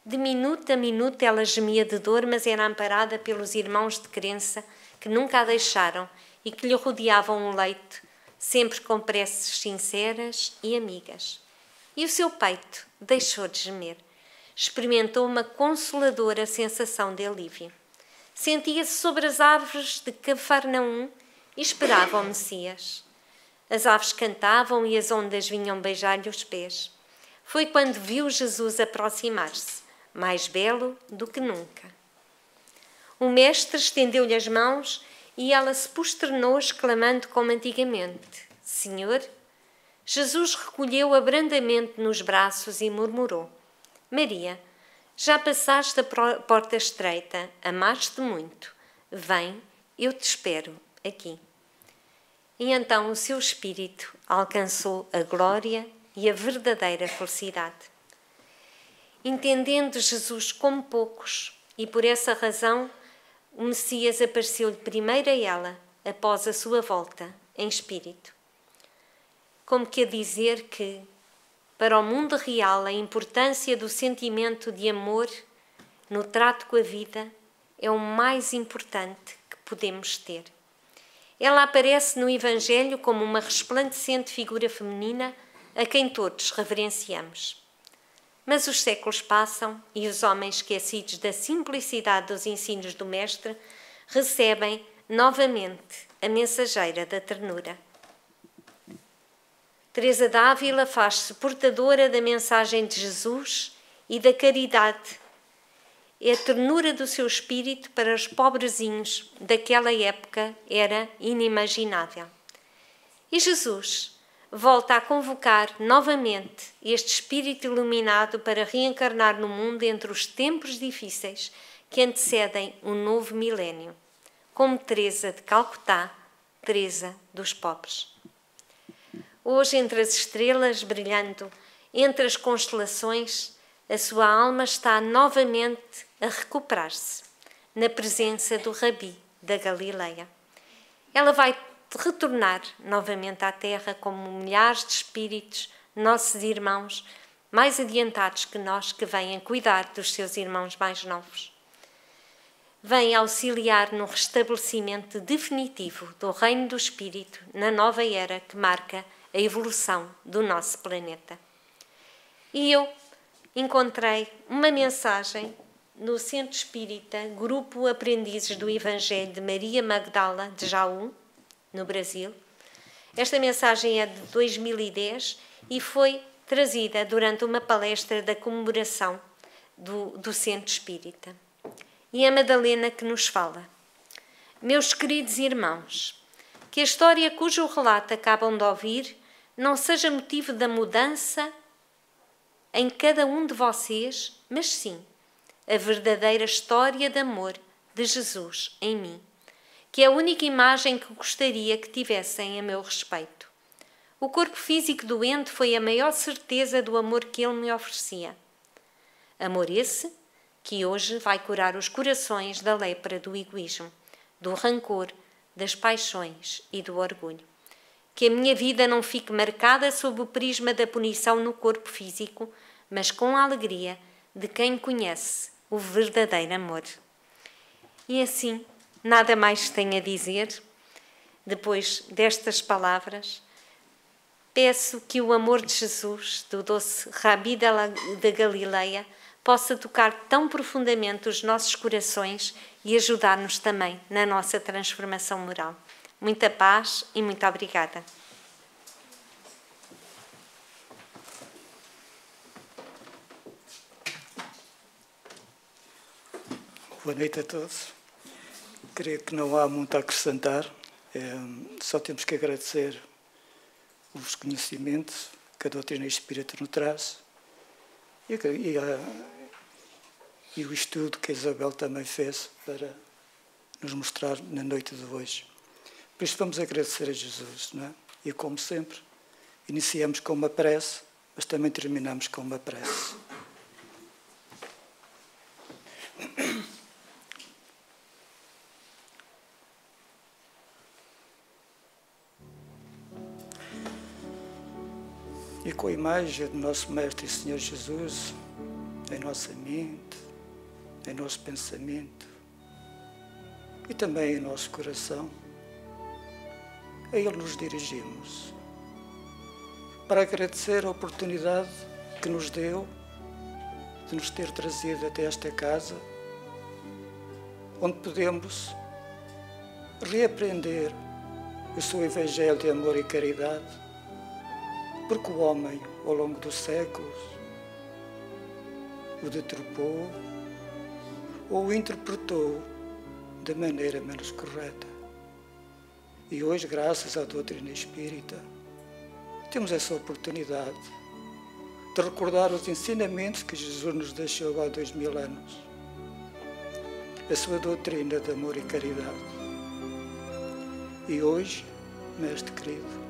De minuto a minuto ela gemia de dor, mas era amparada pelos irmãos de crença que nunca a deixaram e que lhe rodeavam o leito, sempre com preces sinceras e amigas. E o seu peito deixou de gemer. Experimentou uma consoladora sensação de alívio. Sentia-se sobre as árvores de Cafarnaum e esperava o Messias. As aves cantavam e as ondas vinham beijar-lhe os pés. Foi quando viu Jesus aproximar-se, mais belo do que nunca. O mestre estendeu-lhe as mãos e ela se posternou, exclamando como antigamente: Senhor? Jesus recolheu-a brandamente nos braços e murmurou: Maria, já passaste a porta estreita, amaste muito. Vem, eu te espero aqui. E então o seu espírito alcançou a glória e a verdadeira felicidade. Entendendo Jesus como poucos, e por essa razão o Messias apareceu-lhe primeiro a ela, após a sua volta, em espírito. Como que a dizer que, para o mundo real, a importância do sentimento de amor no trato com a vida é o mais importante que podemos ter. Ela aparece no Evangelho como uma resplandecente figura feminina a quem todos reverenciamos. Mas os séculos passam e os homens, esquecidos da simplicidade dos ensinos do Mestre, recebem novamente a mensageira da ternura. Teresa d'Ávila faz-se portadora da mensagem de Jesus e da caridade. A ternura do seu espírito para os pobrezinhos daquela época era inimaginável. E Jesus volta a convocar novamente este espírito iluminado para reencarnar no mundo entre os tempos difíceis que antecedem um novo milénio, como Teresa de Calcutá, Teresa dos pobres. Hoje, entre as estrelas brilhando, entre as constelações, a sua alma está novamente a recuperar-se na presença do Rabi da Galileia. Ela vai retornar novamente à Terra como milhares de espíritos, nossos irmãos, mais adiantados que nós, que vêm cuidar dos seus irmãos mais novos. Vem auxiliar no restabelecimento definitivo do reino do Espírito na nova era que marca a evolução do nosso planeta. E eu encontrei uma mensagem no Centro Espírita Grupo Aprendizes do Evangelho de Maria Magdala de Jaú, no Brasil. Esta mensagem é de 2010 e foi trazida durante uma palestra da comemoração do Centro Espírita. E é a Madalena que nos fala. Meus queridos irmãos, que a história cujo relato acabam de ouvir não seja motivo da mudança em cada um de vocês, mas sim a verdadeira história de amor de Jesus em mim, que é a única imagem que gostaria que tivessem a meu respeito. O corpo físico doente foi a maior certeza do amor que ele me oferecia. Amor esse que hoje vai curar os corações da lepra do egoísmo, do rancor, das paixões e do orgulho. Que a minha vida não fique marcada sob o prisma da punição no corpo físico, mas com a alegria de quem conhece o verdadeiro amor. E assim, nada mais tenho a dizer, depois destas palavras, peço que o amor de Jesus, do doce Rabi da Galileia, possa tocar tão profundamente os nossos corações e ajudar-nos também na nossa transformação moral. Muita paz e muito obrigada. Boa noite a todos. Creio que não há muito a acrescentar. Só temos que agradecer os conhecimentos que a doutrina espírita nos traz e o estudo que a Isabel também fez para nos mostrar na noite de hoje. Por isso vamos agradecer a Jesus, não é? E como sempre, iniciamos com uma prece, mas também terminamos com uma prece. E com a imagem do nosso Mestre e Senhor Jesus em nossa mente, em nosso pensamento e também em nosso coração, a Ele nos dirigimos para agradecer a oportunidade que nos deu de nos ter trazido até esta casa, onde podemos reaprender o seu Evangelho de amor e caridade, porque o homem, ao longo dos séculos, o deturpou ou o interpretou da maneira menos correta. E hoje, graças à doutrina espírita, temos essa oportunidade de recordar os ensinamentos que Jesus nos deixou há 2000 anos. A sua doutrina de amor e caridade. E hoje, mestre querido,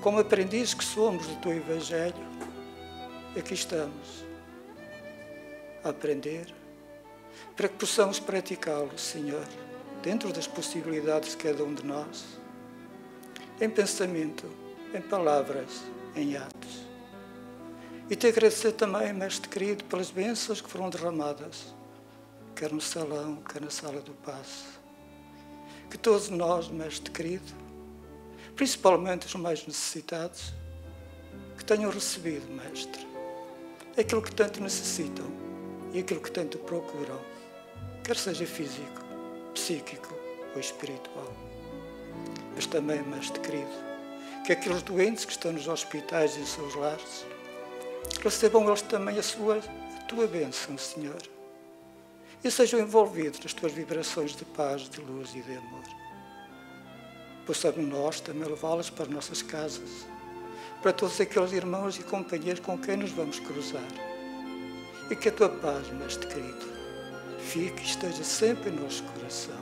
como aprendizes que somos do teu Evangelho, aqui estamos a aprender para que possamos praticá-lo, Senhor, dentro das possibilidades de cada um de nós, em pensamento, em palavras, em atos. E te agradecer também, mestre querido, pelas bênçãos que foram derramadas, quer no salão, quer na sala do passe. Que todos nós, mestre querido, principalmente os mais necessitados, que tenham recebido, mestre, aquilo que tanto necessitam e aquilo que tanto procuram, quer seja físico, psíquico ou espiritual. Mas também, mestre querido, que aqueles doentes que estão nos hospitais e em seus lares, recebam eles também a tua bênção, Senhor, e sejam envolvidos nas tuas vibrações de paz, de luz e de amor. Possamos nós também levá-las para as nossas casas, para todos aqueles irmãos e companheiros com quem nos vamos cruzar. E que a tua paz, mestre querido, fique e esteja sempre em nosso coração,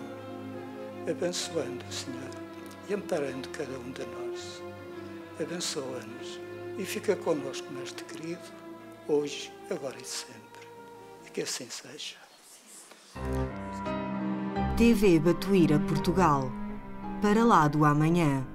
abençoando, Senhor, e amparando cada um de nós. Abençoa-nos e fica connosco, mestre querido, hoje, agora e sempre. E que assim seja. TV Batuíra Portugal. Para lá do amanhã.